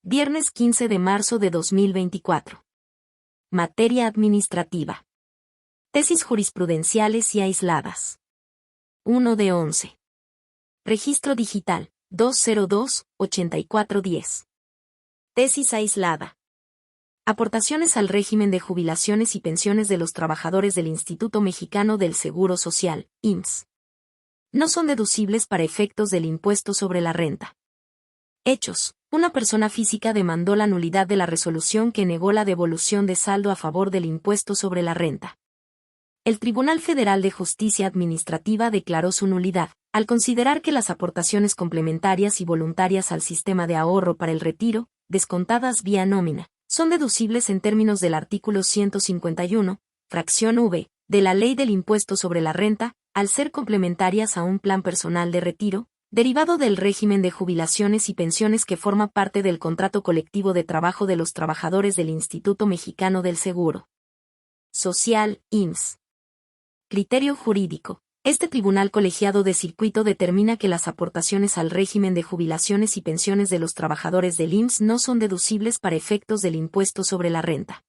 Viernes 15 de marzo de 2024. Materia administrativa. Tesis jurisprudenciales y aisladas. 1 de 11. Registro digital, 202-8410. Tesis aislada. Aportaciones al régimen de jubilaciones y pensiones de los trabajadores del Instituto Mexicano del Seguro Social, IMSS. No son deducibles para efectos del impuesto sobre la renta. Hechos. Una persona física demandó la nulidad de la resolución que negó la devolución de saldo a favor del impuesto sobre la renta. El Tribunal Federal de Justicia Administrativa declaró su nulidad, al considerar que las aportaciones complementarias y voluntarias al sistema de ahorro para el retiro, descontadas vía nómina, son deducibles en términos del artículo 151, fracción V, de la Ley del Impuesto sobre la Renta, al ser complementarias a un plan personal de retiro, derivado del régimen de jubilaciones y pensiones que forma parte del contrato colectivo de trabajo de los trabajadores del Instituto Mexicano del Seguro Social, IMSS. Criterio jurídico. Este tribunal colegiado de circuito determina que las aportaciones al régimen de jubilaciones y pensiones de los trabajadores del IMSS no son deducibles para efectos del impuesto sobre la renta.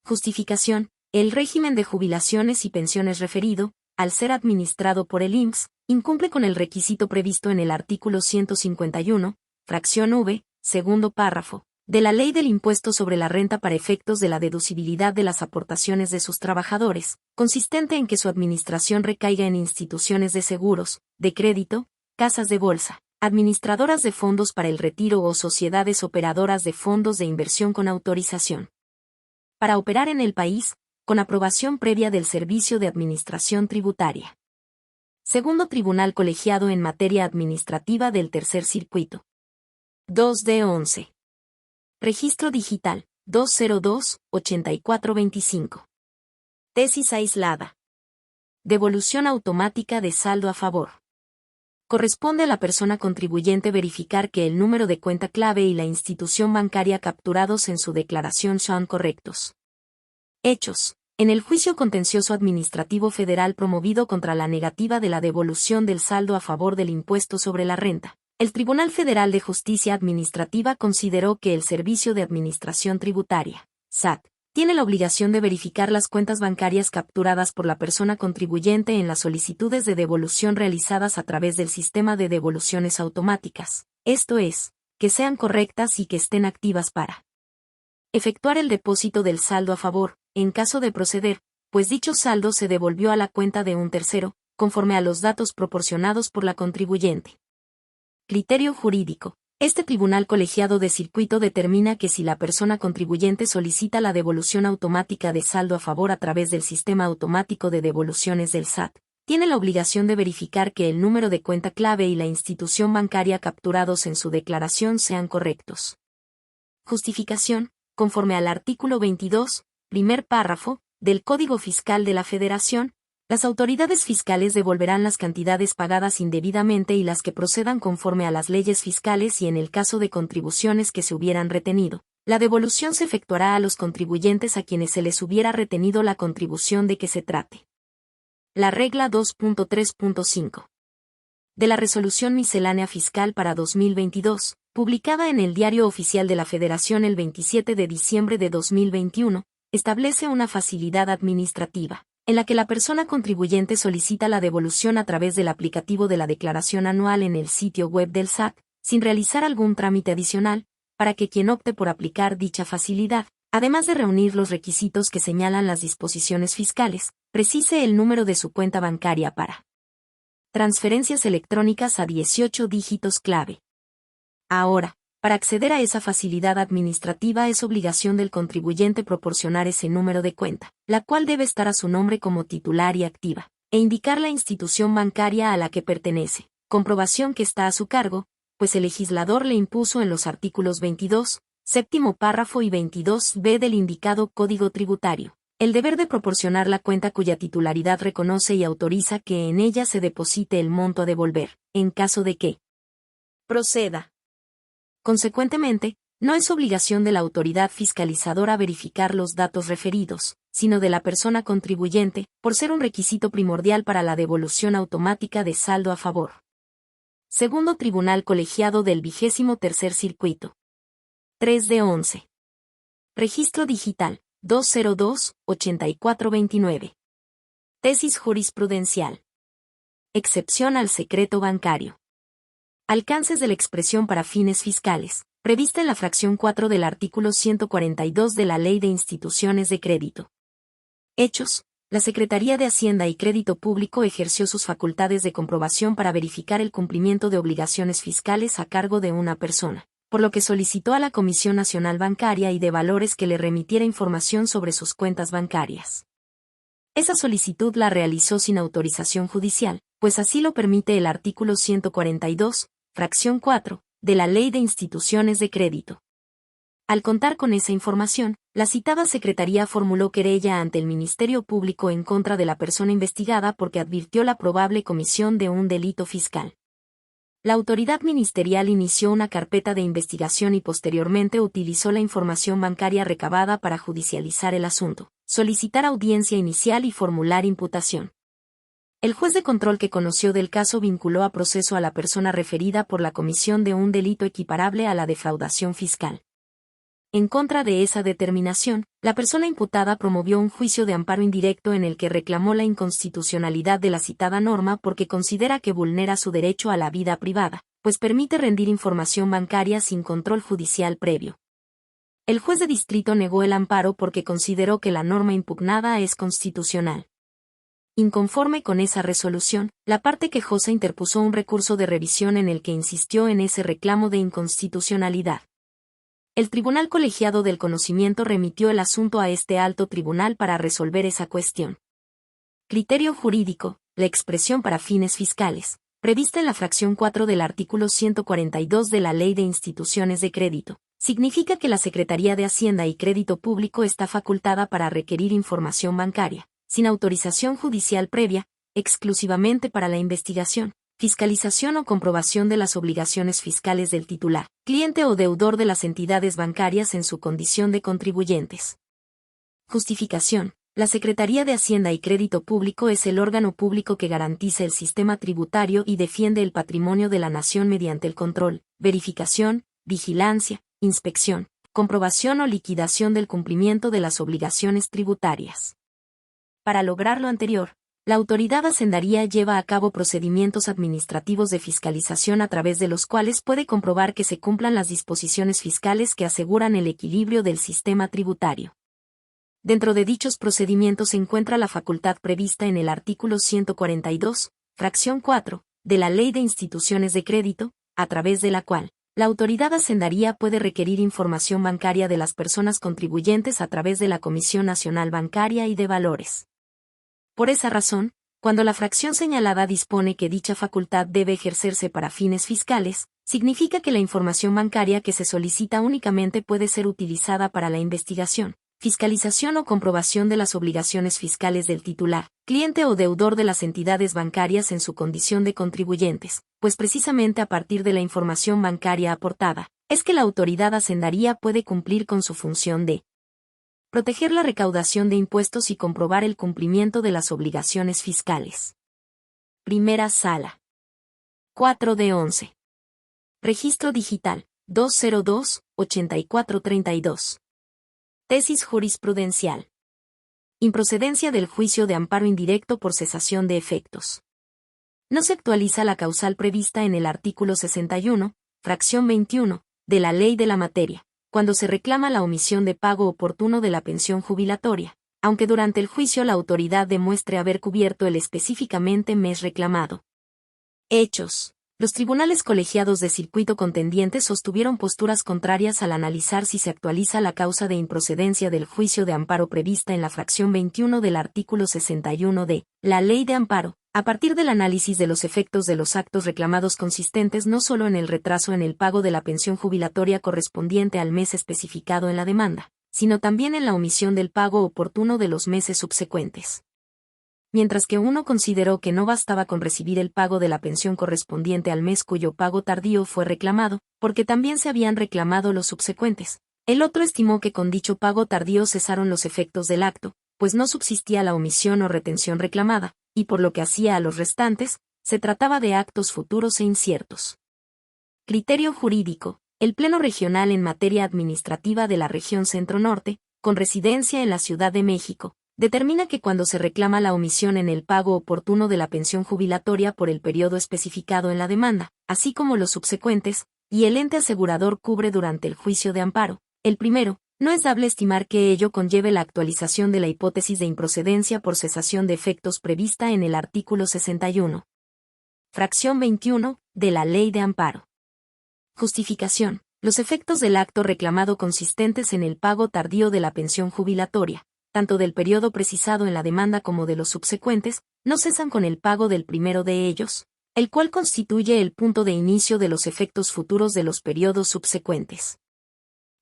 Justificación. El régimen de jubilaciones y pensiones referido, al ser administrado por el IMSS, incumple con el requisito previsto en el artículo 151, fracción V, segundo párrafo, de la Ley del Impuesto sobre la Renta para efectos de la deducibilidad de las aportaciones de sus trabajadores, consistente en que su administración recaiga en instituciones de seguros, de crédito, casas de bolsa, administradoras de fondos para el retiro o sociedades operadoras de fondos de inversión con autorización para operar en el país, con aprobación previa del Servicio de Administración Tributaria. Segundo Tribunal Colegiado en Materia Administrativa del Tercer Circuito. 2 de 11. Registro digital, 202-8425. Tesis aislada. Devolución automática de saldo a favor. Corresponde a la persona contribuyente verificar que el número de cuenta clave y la institución bancaria capturados en su declaración son correctos. Hechos. En el juicio contencioso administrativo federal promovido contra la negativa de la devolución del saldo a favor del impuesto sobre la renta, el Tribunal Federal de Justicia Administrativa consideró que el Servicio de Administración Tributaria, SAT, tiene la obligación de verificar las cuentas bancarias capturadas por la persona contribuyente en las solicitudes de devolución realizadas a través del sistema de devoluciones automáticas, esto es, que sean correctas y que estén activas para efectuar el depósito del saldo a favor, en caso de proceder, pues dicho saldo se devolvió a la cuenta de un tercero, conforme a los datos proporcionados por la contribuyente. Criterio jurídico. Este tribunal colegiado de circuito determina que si la persona contribuyente solicita la devolución automática de saldo a favor a través del sistema automático de devoluciones del SAT, tiene la obligación de verificar que el número de cuenta clave y la institución bancaria capturados en su declaración sean correctos. Justificación. Conforme al artículo 22, primer párrafo, del Código Fiscal de la Federación, las autoridades fiscales devolverán las cantidades pagadas indebidamente y las que procedan conforme a las leyes fiscales y en el caso de contribuciones que se hubieran retenido. La devolución se efectuará a los contribuyentes a quienes se les hubiera retenido la contribución de que se trate. La regla 2.3.5. De la Resolución Miscelánea Fiscal para 2022, publicada en el Diario Oficial de la Federación el 27 de diciembre de 2021, establece una facilidad administrativa, en la que la persona contribuyente solicita la devolución a través del aplicativo de la declaración anual en el sitio web del SAT, sin realizar algún trámite adicional, para que quien opte por aplicar dicha facilidad, además de reunir los requisitos que señalan las disposiciones fiscales, precise el número de su cuenta bancaria para transferencias electrónicas a 18 dígitos clave. Ahora, para acceder a esa facilidad administrativa es obligación del contribuyente proporcionar ese número de cuenta, la cual debe estar a su nombre como titular y activa, e indicar la institución bancaria a la que pertenece, comprobación que está a su cargo, pues el legislador le impuso en los artículos 22, séptimo párrafo y 22b del indicado Código Tributario, el deber de proporcionar la cuenta cuya titularidad reconoce y autoriza que en ella se deposite el monto a devolver, en caso de que proceda. Consecuentemente, no es obligación de la autoridad fiscalizadora verificar los datos referidos, sino de la persona contribuyente, por ser un requisito primordial para la devolución automática de saldo a favor. Segundo Tribunal Colegiado del 23º Circuito. 3 de 11. Registro digital, 202-8429. Tesis jurisprudencial. Excepción al secreto bancario. Alcances de la expresión para fines fiscales, prevista en la fracción 4 del artículo 142 de la Ley de Instituciones de Crédito. Hechos. La Secretaría de Hacienda y Crédito Público ejerció sus facultades de comprobación para verificar el cumplimiento de obligaciones fiscales a cargo de una persona, por lo que solicitó a la Comisión Nacional Bancaria y de Valores que le remitiera información sobre sus cuentas bancarias. Esa solicitud la realizó sin autorización judicial, pues así lo permite el artículo 142, fracción 4, de la Ley de Instituciones de Crédito. Al contar con esa información, la citada Secretaría formuló querella ante el Ministerio Público en contra de la persona investigada porque advirtió la probable comisión de un delito fiscal. La autoridad ministerial inició una carpeta de investigación y posteriormente utilizó la información bancaria recabada para judicializar el asunto, solicitar audiencia inicial y formular imputación. El juez de control que conoció del caso vinculó a proceso a la persona referida por la comisión de un delito equiparable a la defraudación fiscal. En contra de esa determinación, la persona imputada promovió un juicio de amparo indirecto en el que reclamó la inconstitucionalidad de la citada norma porque considera que vulnera su derecho a la vida privada, pues permite rendir información bancaria sin control judicial previo. El juez de distrito negó el amparo porque consideró que la norma impugnada es constitucional. Inconforme con esa resolución, la parte quejosa interpuso un recurso de revisión en el que insistió en ese reclamo de inconstitucionalidad. El Tribunal Colegiado del Conocimiento remitió el asunto a este alto tribunal para resolver esa cuestión. Criterio jurídico, la expresión para fines fiscales, prevista en la fracción 4 del artículo 142 de la Ley de Instituciones de Crédito, significa que la Secretaría de Hacienda y Crédito Público está facultada para requerir información bancaria, sin autorización judicial previa, exclusivamente para la investigación, fiscalización o comprobación de las obligaciones fiscales del titular, cliente o deudor de las entidades bancarias en su condición de contribuyentes. Justificación. La Secretaría de Hacienda y Crédito Público es el órgano público que garantiza el sistema tributario y defiende el patrimonio de la nación mediante el control, verificación, vigilancia, inspección, comprobación o liquidación del cumplimiento de las obligaciones tributarias. Para lograr lo anterior, la autoridad hacendaria lleva a cabo procedimientos administrativos de fiscalización a través de los cuales puede comprobar que se cumplan las disposiciones fiscales que aseguran el equilibrio del sistema tributario. Dentro de dichos procedimientos se encuentra la facultad prevista en el artículo 142, fracción 4, de la Ley de Instituciones de Crédito, a través de la cual la autoridad hacendaria puede requerir información bancaria de las personas contribuyentes a través de la Comisión Nacional Bancaria y de Valores. Por esa razón, cuando la fracción señalada dispone que dicha facultad debe ejercerse para fines fiscales, significa que la información bancaria que se solicita únicamente puede ser utilizada para la investigación, fiscalización o comprobación de las obligaciones fiscales del titular, cliente o deudor de las entidades bancarias en su condición de contribuyentes, pues precisamente a partir de la información bancaria aportada, es que la autoridad hacendaria puede cumplir con su función de proteger la recaudación de impuestos y comprobar el cumplimiento de las obligaciones fiscales. Primera Sala. 4 de 11. Registro digital, 202-8432. Tesis jurisprudencial. Improcedencia del juicio de amparo indirecto por cesación de efectos. No se actualiza la causal prevista en el artículo 61, fracción 21, de la Ley de la Materia, cuando se reclama la omisión de pago oportuno de la pensión jubilatoria, aunque durante el juicio la autoridad demuestre haber cubierto el específicamente mes reclamado. Hechos. Los tribunales colegiados de circuito contendientes sostuvieron posturas contrarias al analizar si se actualiza la causa de improcedencia del juicio de amparo prevista en la fracción 21 del artículo 61 de la Ley de Amparo, a partir del análisis de los efectos de los actos reclamados consistentes no solo en el retraso en el pago de la pensión jubilatoria correspondiente al mes especificado en la demanda, sino también en la omisión del pago oportuno de los meses subsecuentes. Mientras que uno consideró que no bastaba con recibir el pago de la pensión correspondiente al mes cuyo pago tardío fue reclamado, porque también se habían reclamado los subsecuentes. El otro estimó que con dicho pago tardío cesaron los efectos del acto, pues no subsistía la omisión o retención reclamada, y por lo que hacía a los restantes, se trataba de actos futuros e inciertos. Criterio jurídico. el Pleno Regional en materia administrativa de la región Centro-Norte, con residencia en la Ciudad de México, determina que cuando se reclama la omisión en el pago oportuno de la pensión jubilatoria por el periodo especificado en la demanda, así como los subsecuentes, y el ente asegurador cubre durante el juicio de amparo, el primero, no es dable estimar que ello conlleve la actualización de la hipótesis de improcedencia por cesación de efectos prevista en el artículo 61. Fracción 21, de la Ley de Amparo. Justificación. Los efectos del acto reclamado consistentes en el pago tardío de la pensión jubilatoria, tanto del periodo precisado en la demanda como de los subsecuentes, no cesan con el pago del primero de ellos, el cual constituye el punto de inicio de los efectos futuros de los periodos subsecuentes.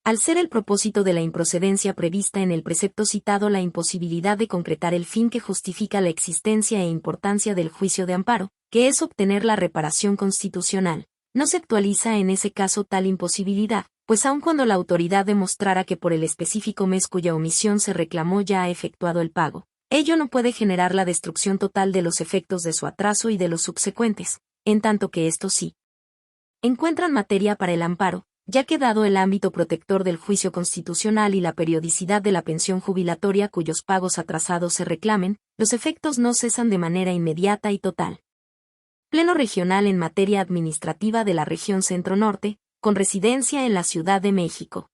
Al ser el propósito de la improcedencia prevista en el precepto citado la imposibilidad de concretar el fin que justifica la existencia e importancia del juicio de amparo, que es obtener la reparación constitucional, no se actualiza en ese caso tal imposibilidad, pues aun cuando la autoridad demostrara que por el específico mes cuya omisión se reclamó ya ha efectuado el pago, ello no puede generar la destrucción total de los efectos de su atraso y de los subsecuentes, en tanto que estos sí encuentran materia para el amparo, ya que dado el ámbito protector del juicio constitucional y la periodicidad de la pensión jubilatoria cuyos pagos atrasados se reclamen, los efectos no cesan de manera inmediata y total. Pleno Regional en materia administrativa de la región Centro-Norte, con residencia en la Ciudad de México.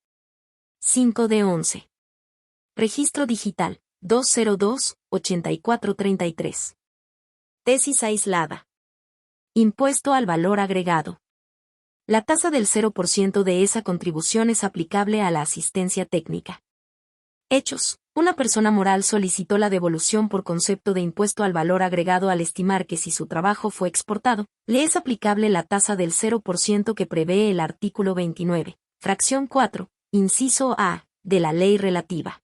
5 de 11. Registro Digital, 202-8433. Tesis aislada. Impuesto al valor agregado. La tasa del 0% de esa contribución es aplicable a la asistencia técnica. Hechos. Una persona moral solicitó la devolución por concepto de impuesto al valor agregado al estimar que si su trabajo fue exportado, le es aplicable la tasa del 0% que prevé el artículo 29, fracción 4, inciso A, de la ley relativa.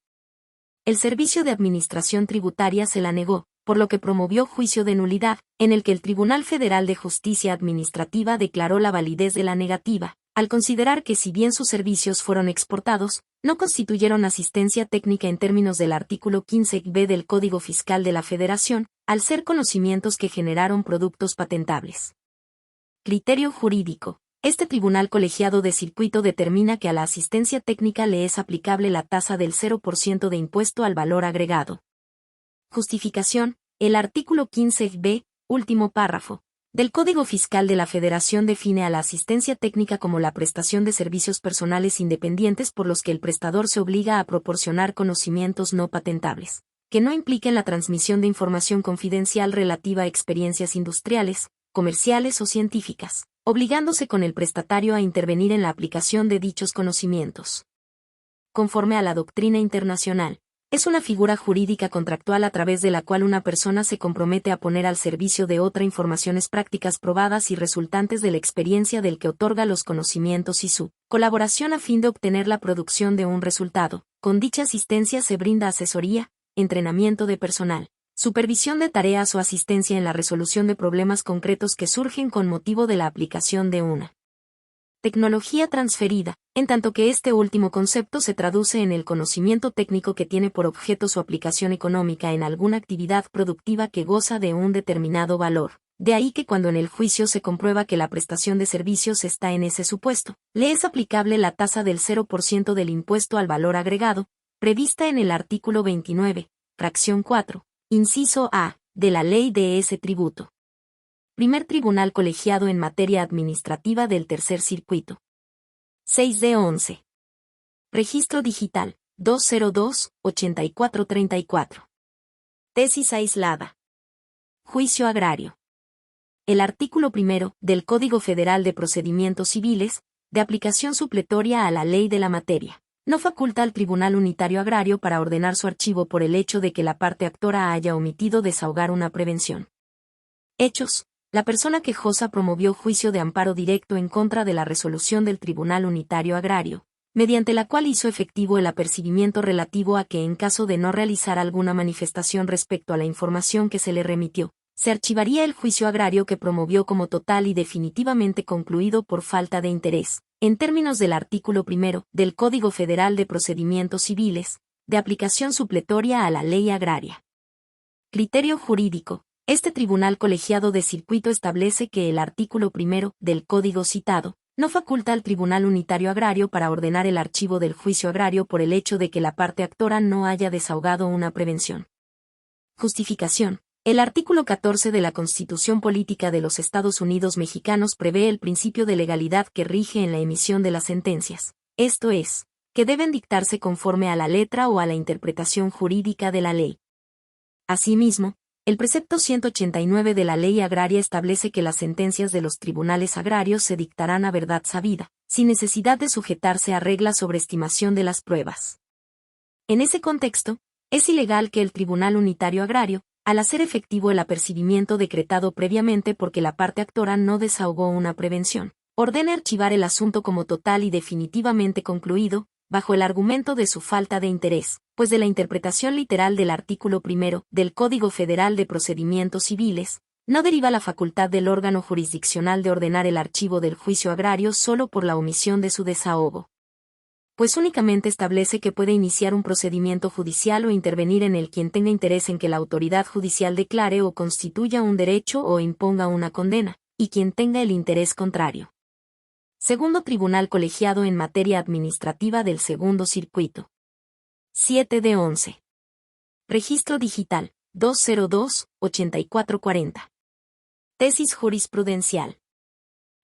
El Servicio de Administración Tributaria se la negó, por lo que promovió juicio de nulidad, en el que el Tribunal Federal de Justicia Administrativa declaró la validez de la negativa, al considerar que si bien sus servicios fueron exportados, no constituyeron asistencia técnica en términos del artículo 15b del Código Fiscal de la Federación, al ser conocimientos que generaron productos patentables. Criterio jurídico. Este tribunal colegiado de circuito determina que a la asistencia técnica le es aplicable la tasa del 0% de impuesto al valor agregado. Justificación. El artículo 15b, último párrafo, del Código Fiscal de la Federación define a la asistencia técnica como la prestación de servicios personales independientes por los que el prestador se obliga a proporcionar conocimientos no patentables, que no impliquen la transmisión de información confidencial relativa a experiencias industriales, comerciales o científicas, obligándose con el prestatario a intervenir en la aplicación de dichos conocimientos. Conforme a la doctrina internacional, es una figura jurídica contractual a través de la cual una persona se compromete a poner al servicio de otra informaciones prácticas probadas y resultantes de la experiencia del que otorga los conocimientos y su colaboración a fin de obtener la producción de un resultado. Con dicha asistencia se brinda asesoría, entrenamiento de personal, supervisión de tareas o asistencia en la resolución de problemas concretos que surgen con motivo de la aplicación de una tecnología transferida, en tanto que este último concepto se traduce en el conocimiento técnico que tiene por objeto su aplicación económica en alguna actividad productiva que goza de un determinado valor. De ahí que cuando en el juicio se comprueba que la prestación de servicios está en ese supuesto, le es aplicable la tasa del 0% del impuesto al valor agregado, prevista en el artículo 29, fracción 4, inciso A, de la ley de ese tributo. Primer Tribunal Colegiado en Materia Administrativa del Tercer Circuito. 6 de 11. Registro Digital, 202-8434. Tesis aislada. Juicio agrario. El artículo 1 del Código Federal de Procedimientos Civiles, de aplicación supletoria a la ley de la materia, no faculta al Tribunal Unitario Agrario para ordenar su archivo por el hecho de que la parte actora haya omitido desahogar una prevención. Hechos. La persona quejosa promovió juicio de amparo directo en contra de la resolución del Tribunal Unitario Agrario, mediante la cual hizo efectivo el apercibimiento relativo a que en caso de no realizar alguna manifestación respecto a la información que se le remitió, se archivaría el juicio agrario que promovió como total y definitivamente concluido por falta de interés, en términos del artículo 1 del Código Federal de Procedimientos Civiles, de aplicación supletoria a la ley agraria. Criterio jurídico. Este tribunal colegiado de circuito establece que el artículo 1 del código citado no faculta al Tribunal Unitario Agrario para ordenar el archivo del juicio agrario por el hecho de que la parte actora no haya desahogado una prevención. Justificación. El artículo 14 de la Constitución Política de los Estados Unidos Mexicanos prevé el principio de legalidad que rige en la emisión de las sentencias, esto es, que deben dictarse conforme a la letra o a la interpretación jurídica de la ley. Asimismo, el precepto 189 de la Ley Agraria establece que las sentencias de los tribunales agrarios se dictarán a verdad sabida, sin necesidad de sujetarse a reglas sobre estimación de las pruebas. En ese contexto, es ilegal que el Tribunal Unitario Agrario, al hacer efectivo el apercibimiento decretado previamente porque la parte actora no desahogó una prevención, ordene archivar el asunto como total y definitivamente concluido, bajo el argumento de su falta de interés, pues de la interpretación literal del artículo 1 del Código Federal de Procedimientos Civiles, no deriva la facultad del órgano jurisdiccional de ordenar el archivo del juicio agrario solo por la omisión de su desahogo, pues únicamente establece que puede iniciar un procedimiento judicial o intervenir en él quien tenga interés en que la autoridad judicial declare o constituya un derecho o imponga una condena, y quien tenga el interés contrario. Segundo Tribunal Colegiado en Materia Administrativa del Segundo Circuito. 7 de 11. Registro Digital, 202-8440. Tesis jurisprudencial.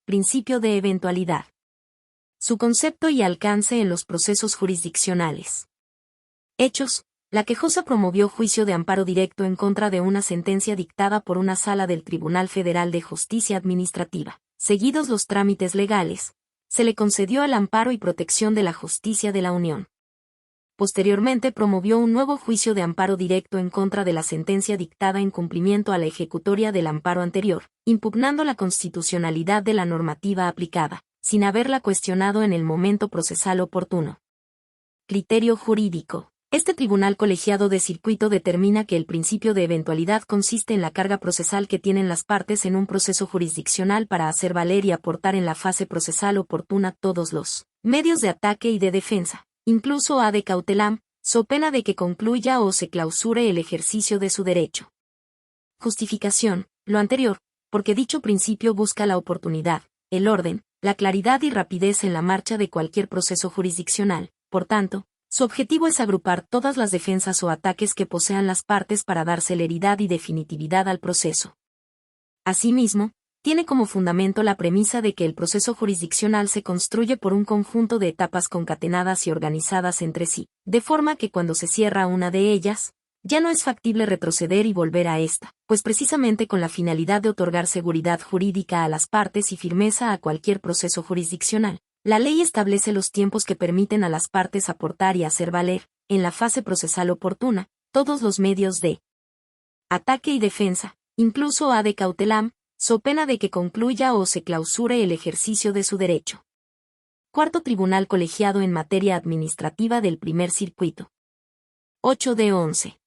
Principio de eventualidad. Su concepto y alcance en los procesos jurisdiccionales. Hechos. La quejosa promovió juicio de amparo directo en contra de una sentencia dictada por una sala del Tribunal Federal de Justicia Administrativa. Seguidos los trámites legales, se le concedió el amparo y protección de la justicia de la Unión. Posteriormente promovió un nuevo juicio de amparo directo en contra de la sentencia dictada en cumplimiento a la ejecutoria del amparo anterior, impugnando la constitucionalidad de la normativa aplicada, sin haberla cuestionado en el momento procesal oportuno. Criterio jurídico. Este tribunal colegiado de circuito determina que el principio de eventualidad consiste en la carga procesal que tienen las partes en un proceso jurisdiccional para hacer valer y aportar en la fase procesal oportuna todos los medios de ataque y de defensa, incluso ad cautelam, so pena de que concluya o se clausure el ejercicio de su derecho. Justificación. Lo anterior, porque dicho principio busca la oportunidad, el orden, la claridad y rapidez en la marcha de cualquier proceso jurisdiccional, por tanto, su objetivo es agrupar todas las defensas o ataques que posean las partes para dar celeridad y definitividad al proceso. Asimismo, tiene como fundamento la premisa de que el proceso jurisdiccional se construye por un conjunto de etapas concatenadas y organizadas entre sí, de forma que cuando se cierra una de ellas, ya no es factible retroceder y volver a esta, pues precisamente con la finalidad de otorgar seguridad jurídica a las partes y firmeza a cualquier proceso jurisdiccional. La ley establece los tiempos que permiten a las partes aportar y hacer valer, en la fase procesal oportuna, todos los medios de ataque y defensa, incluso ad cautelam, so pena de que concluya o se clausure el ejercicio de su derecho. Cuarto Tribunal Colegiado en Materia Administrativa del Primer Circuito. 8 de 11.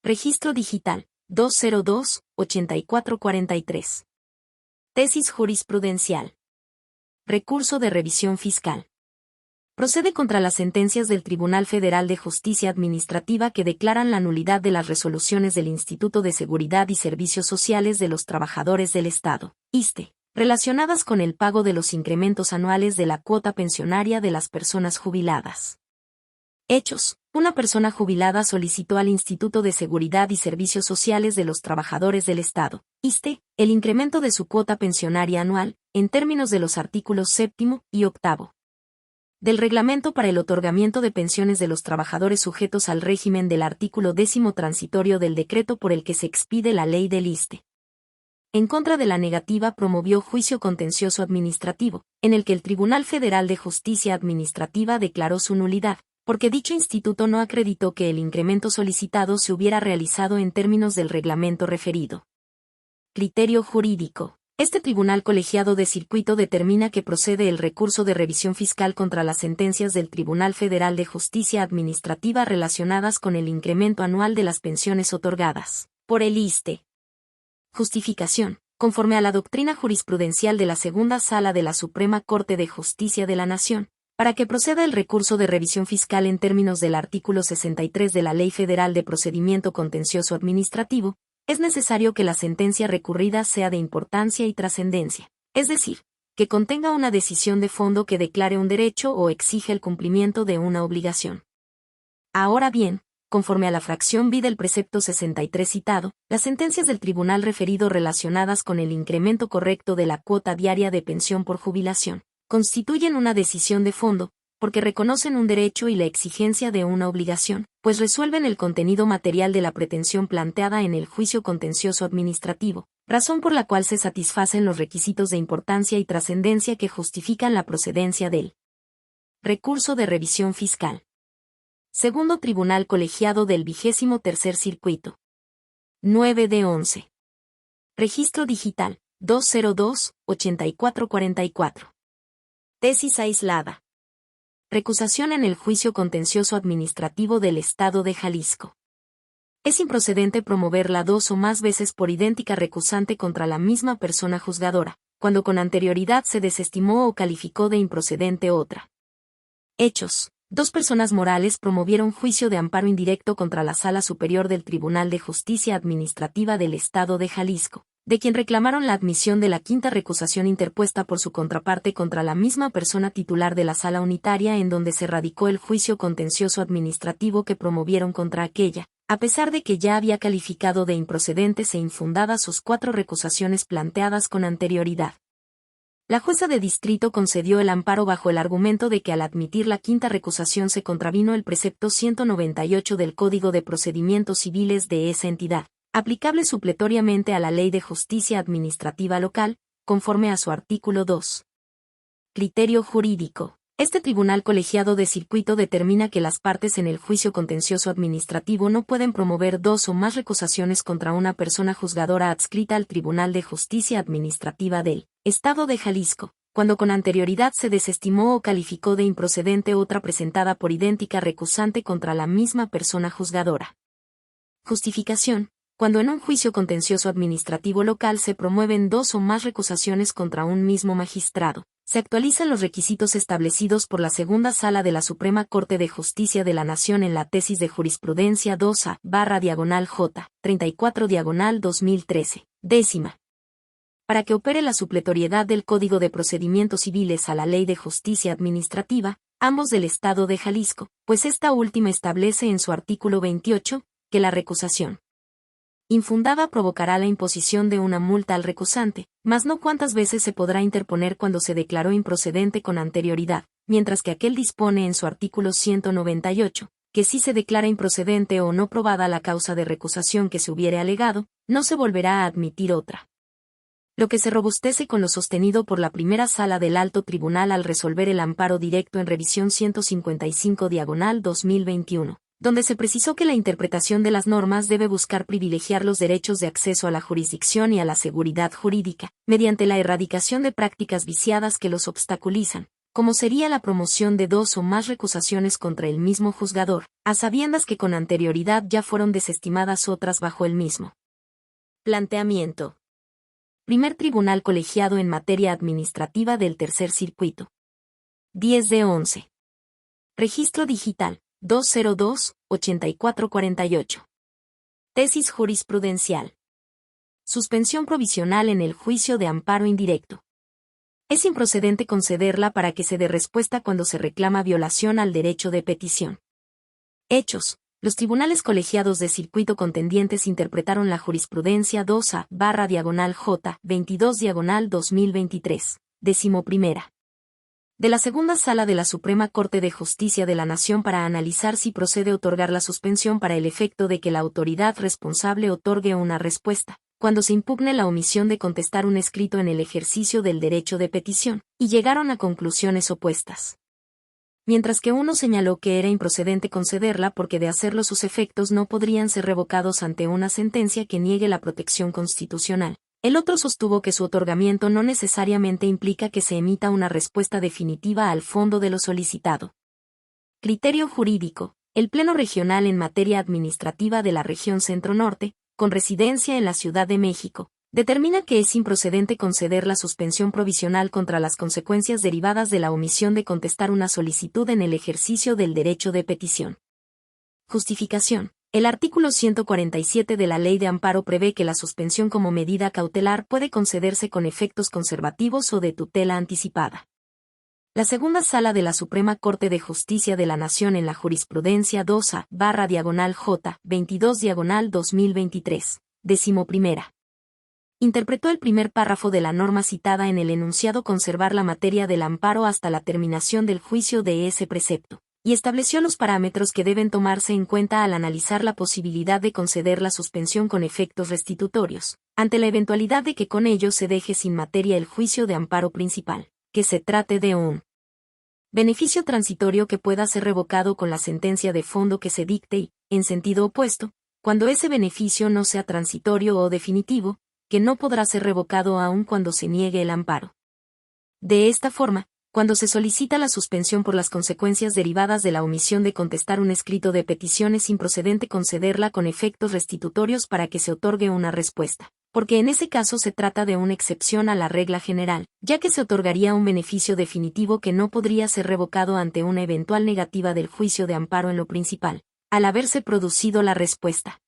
Registro Digital, 202-8443. Tesis jurisprudencial. Recurso de revisión fiscal. Procede contra las sentencias del Tribunal Federal de Justicia Administrativa que declaran la nulidad de las resoluciones del Instituto de Seguridad y Servicios Sociales de los Trabajadores del Estado, ISSSTE, relacionadas con el pago de los incrementos anuales de la cuota pensionaria de las personas jubiladas. Hechos. Una persona jubilada solicitó al Instituto de Seguridad y Servicios Sociales de los Trabajadores del Estado, ISSSTE, el incremento de su cuota pensionaria anual, en términos de los artículos 7 y 8 del Reglamento para el otorgamiento de pensiones de los trabajadores sujetos al régimen del artículo 10 transitorio del decreto por el que se expide la ley del ISSSTE. En contra de la negativa promovió juicio contencioso administrativo, en el que el Tribunal Federal de Justicia Administrativa declaró su nulidad, porque dicho instituto no acreditó que el incremento solicitado se hubiera realizado en términos del reglamento referido. Criterio jurídico. Este tribunal colegiado de circuito determina que procede el recurso de revisión fiscal contra las sentencias del Tribunal Federal de Justicia Administrativa relacionadas con el incremento anual de las pensiones otorgadas por el ISSSTE. Justificación. Conforme a la doctrina jurisprudencial de la Segunda Sala de la Suprema Corte de Justicia de la Nación, para que proceda el recurso de revisión fiscal en términos del artículo 63 de la Ley Federal de Procedimiento Contencioso Administrativo, es necesario que la sentencia recurrida sea de importancia y trascendencia, es decir, que contenga una decisión de fondo que declare un derecho o exige el cumplimiento de una obligación. Ahora bien, conforme a la fracción B del precepto 63 citado, las sentencias del tribunal referido relacionadas con el incremento correcto de la cuota diaria de pensión por jubilación, constituyen una decisión de fondo, porque reconocen un derecho y la exigencia de una obligación, pues resuelven el contenido material de la pretensión planteada en el juicio contencioso administrativo, razón por la cual se satisfacen los requisitos de importancia y trascendencia que justifican la procedencia del recurso de revisión fiscal. Segundo Tribunal Colegiado del 23º Circuito. 9 de 11. Registro Digital, 202-8444. Tesis aislada. Recusación en el juicio contencioso administrativo del Estado de Jalisco. Es improcedente promoverla 2 o más veces por idéntica recusante contra la misma persona juzgadora, cuando con anterioridad se desestimó o calificó de improcedente otra. Hechos. 2 personas morales promovieron juicio de amparo indirecto contra la Sala Superior del Tribunal de Justicia Administrativa del Estado de Jalisco, de quien reclamaron la admisión de la quinta recusación interpuesta por su contraparte contra la misma persona titular de la sala unitaria en donde se radicó el juicio contencioso administrativo que promovieron contra aquella, a pesar de que ya había calificado de improcedentes e infundadas sus 4 recusaciones planteadas con anterioridad. La jueza de distrito concedió el amparo bajo el argumento de que al admitir la quinta recusación se contravino el precepto 198 del Código de Procedimientos Civiles de esa entidad, aplicable supletoriamente a la Ley de Justicia Administrativa Local, conforme a su artículo 2. Criterio jurídico. Este tribunal colegiado de circuito determina que las partes en el juicio contencioso administrativo no pueden promover 2 o más recusaciones contra una persona juzgadora adscrita al Tribunal de Justicia Administrativa del Estado de Jalisco, cuando con anterioridad se desestimó o calificó de improcedente otra presentada por idéntica recusante contra la misma persona juzgadora. Justificación. Cuando en un juicio contencioso administrativo local se promueven 2 o más recusaciones contra un mismo magistrado, se actualizan los requisitos establecidos por la Segunda Sala de la Suprema Corte de Justicia de la Nación en la tesis de jurisprudencia 2A/J 34/2013, décima. Para que opere la supletoriedad del Código de Procedimientos Civiles a la Ley de Justicia Administrativa, ambos del Estado de Jalisco, pues esta última establece en su artículo 28, que la recusación infundada provocará la imposición de una multa al recusante, mas no cuántas veces se podrá interponer cuando se declaró improcedente con anterioridad, mientras que aquel dispone en su artículo 198, que si se declara improcedente o no probada la causa de recusación que se hubiere alegado, no se volverá a admitir otra. Lo que se robustece con lo sostenido por la primera sala del Alto Tribunal al resolver el amparo directo en revisión 155/2021. Donde se precisó que la interpretación de las normas debe buscar privilegiar los derechos de acceso a la jurisdicción y a la seguridad jurídica, mediante la erradicación de prácticas viciadas que los obstaculizan, como sería la promoción de 2 o más recusaciones contra el mismo juzgador, a sabiendas que con anterioridad ya fueron desestimadas otras bajo el mismo planteamiento. Primer Tribunal Colegiado en Materia Administrativa del Tercer Circuito. 10 de 11. Registro Digital. 202-8448. Tesis jurisprudencial. Suspensión provisional en el juicio de amparo indirecto. Es improcedente concederla para que se dé respuesta cuando se reclama violación al derecho de petición. Hechos. Los tribunales colegiados de circuito contendientes interpretaron la jurisprudencia 2A/J 22/2023, 11ª. De la Segunda Sala de la Suprema Corte de Justicia de la Nación para analizar si procede otorgar la suspensión para el efecto de que la autoridad responsable otorgue una respuesta, cuando se impugne la omisión de contestar un escrito en el ejercicio del derecho de petición, y llegaron a conclusiones opuestas. Mientras que uno señaló que era improcedente concederla porque de hacerlo sus efectos no podrían ser revocados ante una sentencia que niegue la protección constitucional. El otro sostuvo que su otorgamiento no necesariamente implica que se emita una respuesta definitiva al fondo de lo solicitado. Criterio jurídico. El Pleno Regional en Materia Administrativa de la Región Centro-Norte, con residencia en la Ciudad de México, determina que es improcedente conceder la suspensión provisional contra las consecuencias derivadas de la omisión de contestar una solicitud en el ejercicio del derecho de petición. Justificación. El artículo 147 de la Ley de Amparo prevé que la suspensión como medida cautelar puede concederse con efectos conservativos o de tutela anticipada. La Segunda Sala de la Suprema Corte de Justicia de la Nación en la jurisprudencia 2A/J 22/2023, 11ª. Interpretó el primer párrafo de la norma citada en el enunciado conservar la materia del amparo hasta la terminación del juicio de ese precepto, y estableció los parámetros que deben tomarse en cuenta al analizar la posibilidad de conceder la suspensión con efectos restitutorios, ante la eventualidad de que con ello se deje sin materia el juicio de amparo principal, que se trate de un beneficio transitorio que pueda ser revocado con la sentencia de fondo que se dicte y, en sentido opuesto, cuando ese beneficio no sea transitorio o definitivo, que no podrá ser revocado aun cuando se niegue el amparo. De esta forma, cuando se solicita la suspensión por las consecuencias derivadas de la omisión de contestar un escrito de petición es improcedente concederla con efectos restitutorios para que se otorgue una respuesta, porque en ese caso se trata de una excepción a la regla general, ya que se otorgaría un beneficio definitivo que no podría ser revocado ante una eventual negativa del juicio de amparo en lo principal, al haberse producido la respuesta.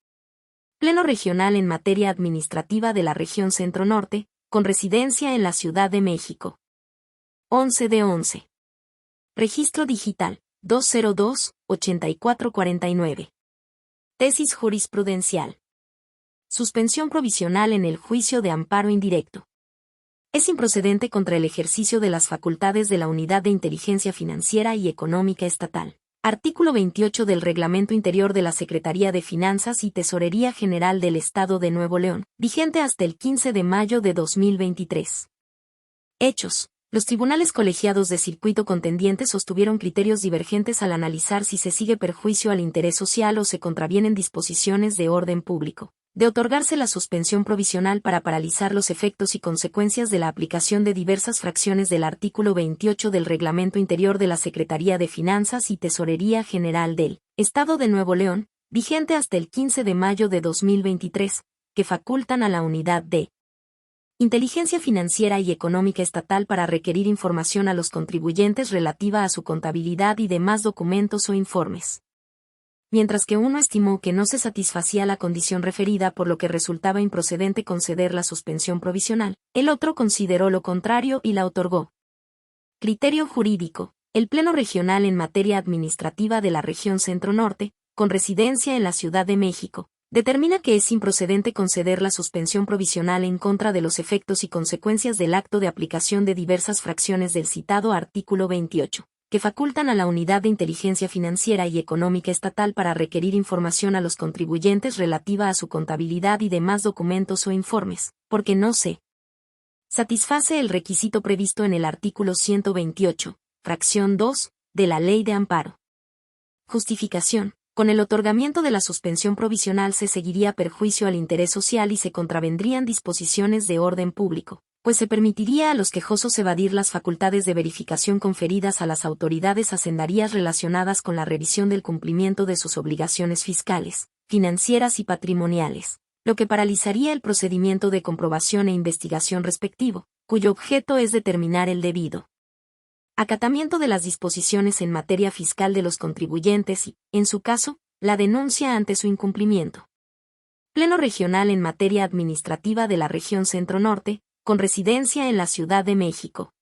Pleno Regional en materia administrativa de la Región Centro-Norte, con residencia en la Ciudad de México. 11 de 11. Registro digital, 202-8449. Tesis jurisprudencial. Suspensión provisional en el juicio de amparo indirecto. Es improcedente contra el ejercicio de las facultades de la Unidad de Inteligencia Financiera y Económica Estatal. Artículo 28 del Reglamento Interior de la Secretaría de Finanzas y Tesorería General del Estado de Nuevo León, vigente hasta el 15 de mayo de 2023. Hechos. Los tribunales colegiados de circuito contendiente sostuvieron criterios divergentes al analizar si se sigue perjuicio al interés social o se contravienen disposiciones de orden público, de otorgarse la suspensión provisional para paralizar los efectos y consecuencias de la aplicación de diversas fracciones del artículo 28 del Reglamento Interior de la Secretaría de Finanzas y Tesorería General del Estado de Nuevo León, vigente hasta el 15 de mayo de 2023, que facultan a la Unidad de Inteligencia Financiera y Económica Estatal para requerir información a los contribuyentes relativa a su contabilidad y demás documentos o informes. Mientras que uno estimó que no se satisfacía la condición referida por lo que resultaba improcedente conceder la suspensión provisional, el otro consideró lo contrario y la otorgó. Criterio jurídico. El Pleno Regional en materia administrativa de la Región Centro-Norte, con residencia en la Ciudad de México, determina que es improcedente conceder la suspensión provisional en contra de los efectos y consecuencias del acto de aplicación de diversas fracciones del citado artículo 28, que facultan a la Unidad de Inteligencia Financiera y Económica Estatal para requerir información a los contribuyentes relativa a su contabilidad y demás documentos o informes, porque no se satisface el requisito previsto en el artículo 128, fracción 2, de la Ley de Amparo. Justificación. Con el otorgamiento de la suspensión provisional se seguiría perjuicio al interés social y se contravendrían disposiciones de orden público, pues se permitiría a los quejosos evadir las facultades de verificación conferidas a las autoridades hacendarias relacionadas con la revisión del cumplimiento de sus obligaciones fiscales, financieras y patrimoniales, lo que paralizaría el procedimiento de comprobación e investigación respectivo, cuyo objeto es determinar el debido acatamiento de las disposiciones en materia fiscal de los contribuyentes y, en su caso, la denuncia ante su incumplimiento. Pleno Regional en materia administrativa de la Región Centro-Norte, con residencia en la Ciudad de México.